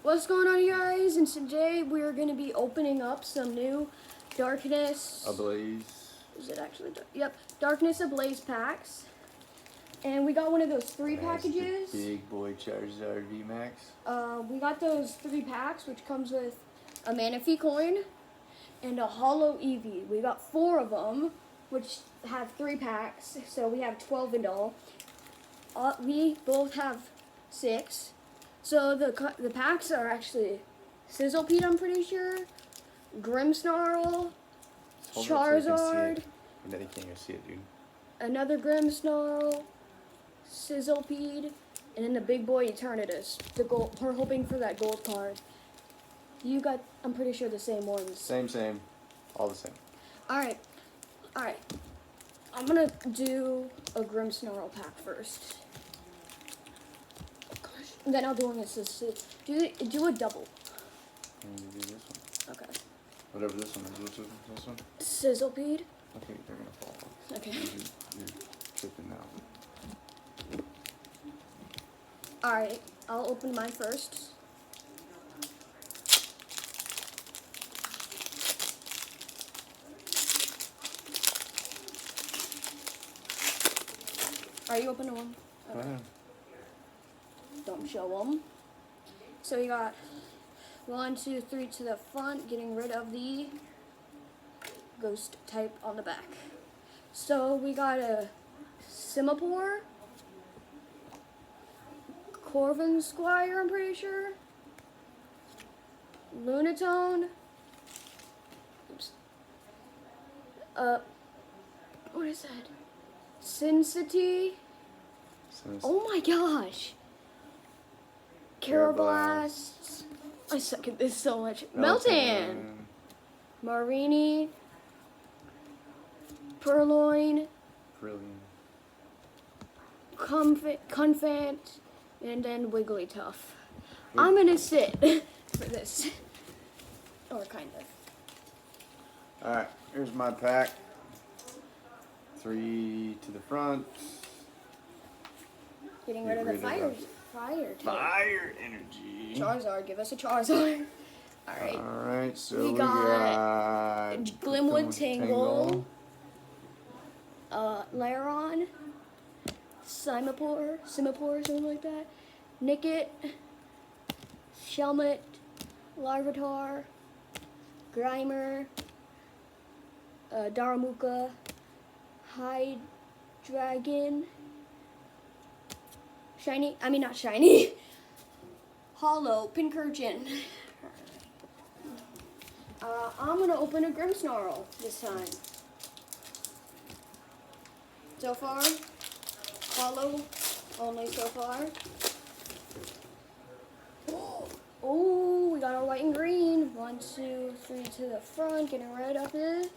What's going on, you guys? And today we're going to be opening up some new Darkness. Ablaze. Is it actually? Yep, Darkness Ablaze packs. And we got one of those three packages. Big boy Charizard VMAX. We got those 3 packs, which comes with a Manaphy coin and a Hollow Eevee. We got 4 of them, which have 3 packs, so we have 12 in all. We both have 6. So the packs are actually Sizzlepede, I'm pretty sure, Grimmsnarl, Charizard, And then you can't even see it, dude. another Grimmsnarl, Sizzlepede, and then the big boy Eternatus. The gold. We're hoping for that gold card. You got, I'm pretty sure, the same ones. Same. All the same. Alright. I'm gonna do a Grimmsnarl pack first. And then I'll do an assist. Do a double. And you do this one. Okay. Whatever this one is. This one? Sizzlepede. Okay, they're gonna fall off. Okay. You're tipping now. Alright, I'll open mine first. Are you opening one? Go ahead. Don't show them. So we got 1, 2, 3 to the front, getting rid of the ghost type on the back. So we got a Simipour, Corvin Squire, I'm pretty sure, Lunatone, what is that? Sincity. Oh my gosh. Carablast. I suck at this so much. Meltan. Marini. Purloin. Brilliant. Confant. And then Wigglytuff. I'm gonna sit for this. Or kind of. Alright, here's my pack. 3 to the front. Getting rid of the fire type. Fire energy. Charizard, give us a Charizard. Alright. Alright, so We we got got Glimwood Tangle. Laron. Simipour, something like that. Nickit. Shelmet. Larvitar. Grimer. Daramuka. Hydreigon. Not shiny. Hollow, Pincurchin. I'm gonna open a Grimmsnarl this time. So far, hollow only so far. Oh, we got our white and green. 1, 2, 3 to the front, getting rid of the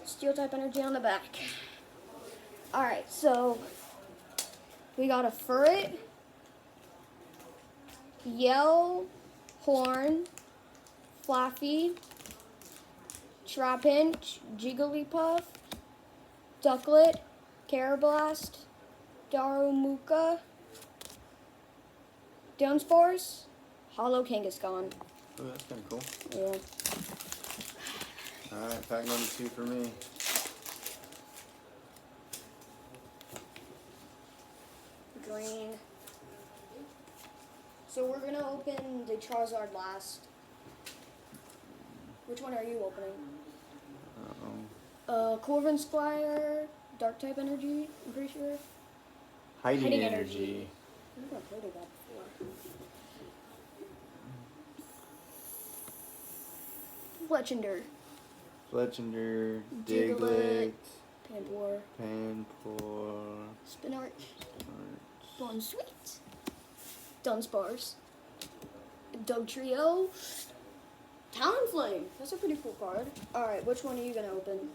steel type energy on the back. Alright, so we got a Furret, Yell, Horn, Flaffy, Trapinch, Jigglypuff, Ducklet, Carablast, Darumaka, Dunsparce, Hollow Kangaskhan. Oh, that's kind of cool. Yeah. Alright, pack number 2 for me. Green. So we're gonna open the Charizard last. Which one are you opening? Corvin Squire, Dark type energy, I'm pretty sure. Hiding energy. I think I've heard of that before. Fletchinder, Diglett, Panpour, Spinarch, Bonsweet, Dunsparce, Dugtrio, Talonflame. That's a pretty cool card. Alright, which one are you going to open?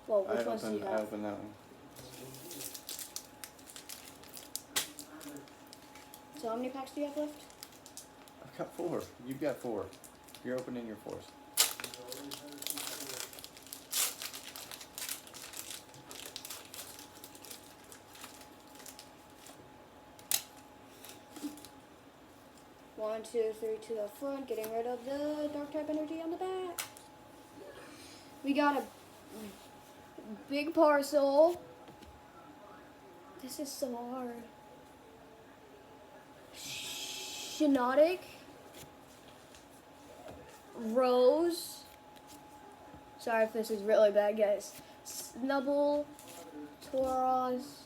Well, which ones do you I have? opened that one. So how many packs do you have left? I've got 4. You've got 4. You're opening your 4th. 1, 2, 3 to the front, getting rid of the dark type energy on the back. We got a big parcel. This is so hard. Shinotic. Rose. Sorry if this is really bad, guys. Snubble. Tauros.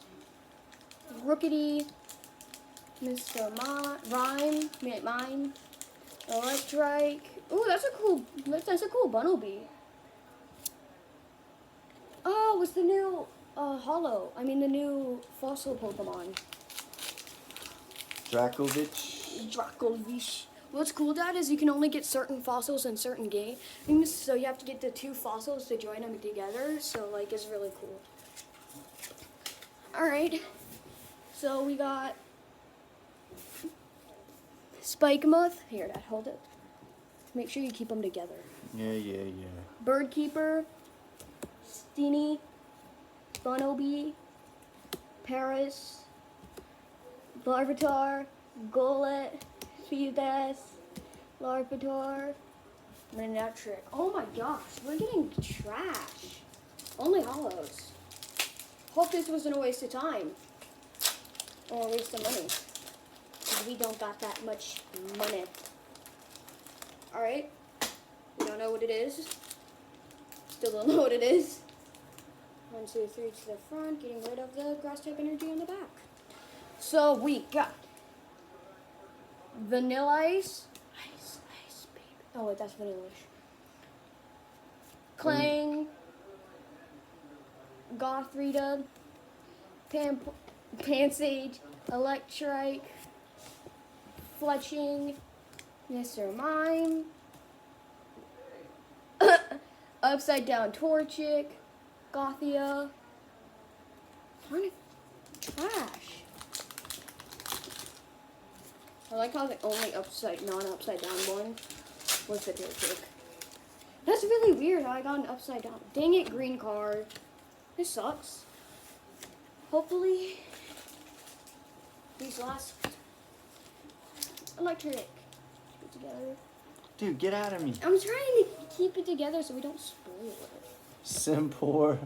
Rookity. Mr. Rhyme. Mine. Electrike. Ooh, that's a cool Bunnelby. Oh, it's the new the new fossil Pokemon. Dracovish. What's cool, Dad, is you can only get certain fossils in certain games, so you have to get the 2 fossils to join them together, so, like, it's really cool. Alright, so we got Spikemuth. Here, Dad, hold it. Make sure you keep them together. Yeah. Birdkeeper, Steenie, Bunnelby, Paris, Larvitar, Golett, Feebas, Larvitar, Manectric. Oh my gosh, we're getting trash. Only hollows. Hope this wasn't a waste of time. Or a waste of money. Because we don't got that much money. Alright. We don't know what it is. Still don't know what it is. 1, 2, 3 to the front, getting rid of the grass type energy on the back. So we got Vanilla Ice. Ice, baby. Oh wait, that's Vanillish. Clang. Gothita. Pansage. Electrike. Fletching. Mr. Mime. Upside Down Torchic. Gothia. Darn it. Trash. I like how the only non-upside down one was the Torchic. That's really weird how I got an upside down. Dang it, green card. This sucks. Hopefully, these last electric get together. Dude, get out of me. I'm trying to keep it together so we don't spoil it. Simpor,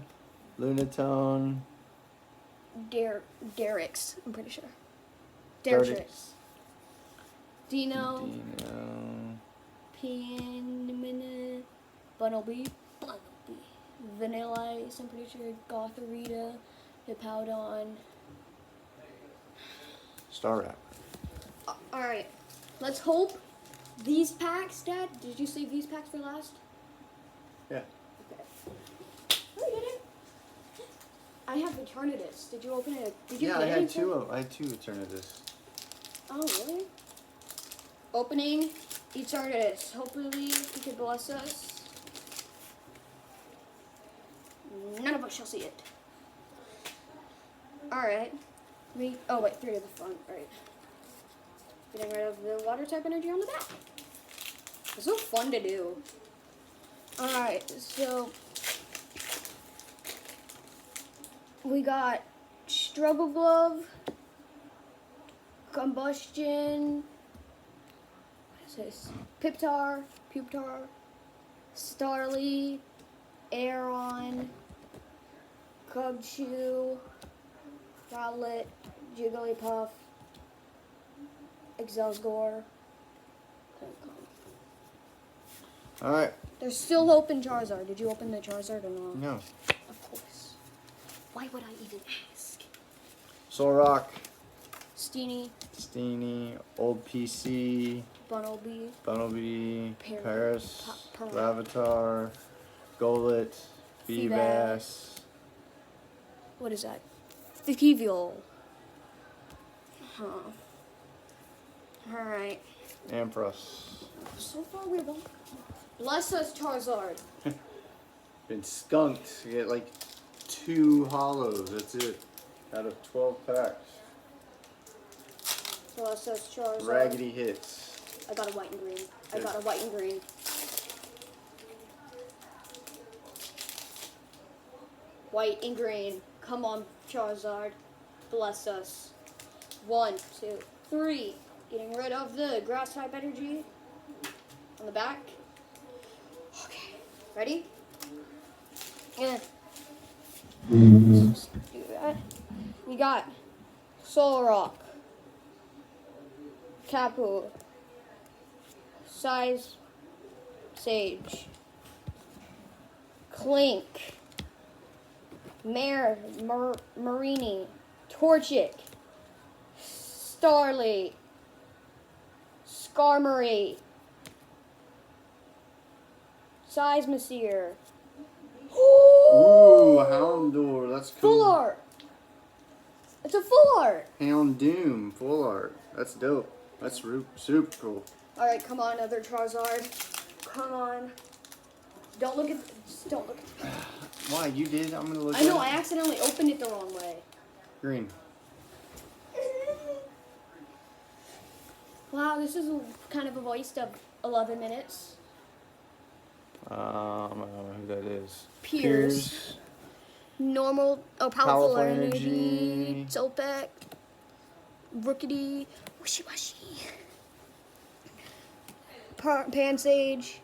Lunatone. Derek's, I'm pretty sure. Deretrix. Dino. Pianmina. Bunnelby. Vanilla Ice, I'm pretty sure. Gothorita. Hippowdon. Staraptor. Alright. Let's hope these packs, Dad. Did you save these packs for last? Yeah. Okay. Oh, you didn't? I have Eternatus. Did you open it? Did you Yeah, get I had anything? I had 2 Eternatus. Oh, really? Opening Eternatus. Hopefully he could bless us. None of us shall see it. Alright. Oh wait, 3 to the front. Alright. Getting rid of the water type energy on the back. It's so fun to do. Alright, so we got Struggle Glove, Combustion, what is this? Pupitar, Starly, Aeron, Cubchoo, Rowlet, Jigglypuff, Excelsior. Alright. There's still hope in Charizard. Did you open the Charizard or not? No. Of course. Why would I even ask? Solrock. Steenie, Old PC, Bunnelby, Paris, Larvitar, Golett, Feebas. What is that? Thievul. Huh. Alright. Ampharos. So far we're done. Bless us, Charizard. Been skunked. You get like 2 hollows. That's it. Out of 12 packs. Bless us, Charizard. Raggedy hits. I got a white and green. Good. White and green. Come on, Charizard. Bless us. 1, 2, 3. Getting rid of the grass type energy on the back. Okay, ready? Yeah. Let's do that. We got Solrock, Kapu, Size Sage, Clink, Marini, Torchic, Starly, Skarmory, Seismicere. Ooh, Houndour. That's cool. Full art. It's a full art. Houndoom, full art. That's dope. That's super cool. All right, come on, other Charizard. Come on. Don't look at. Just don't look at. Why, you did? I'm gonna look I know. at I it. accidentally opened it the wrong way. Green. Wow, this is kind of a waste of 11 minutes. I don't know who that is. Piers. Normal. Oh, powerful energy. Topek. Rookity. Wishy washy. Pansage.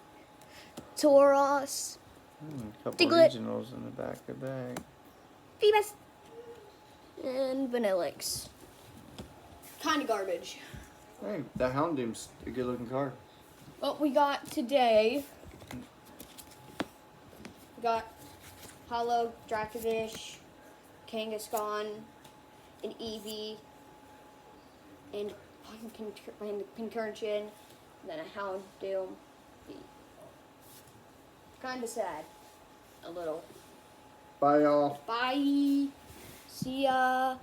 Tauros. Couple Diglett. regionals in the back of the bag. Phoebus. And Vanillix. Kind of garbage. Hey, that Houndoom's a good looking card. What we got today. We got Hollow, Dracovish, Kangaskhan, an Eevee, and Pincurchin, and then a Houndoom. Kind of sad. A little. Bye, y'all. Bye. See ya.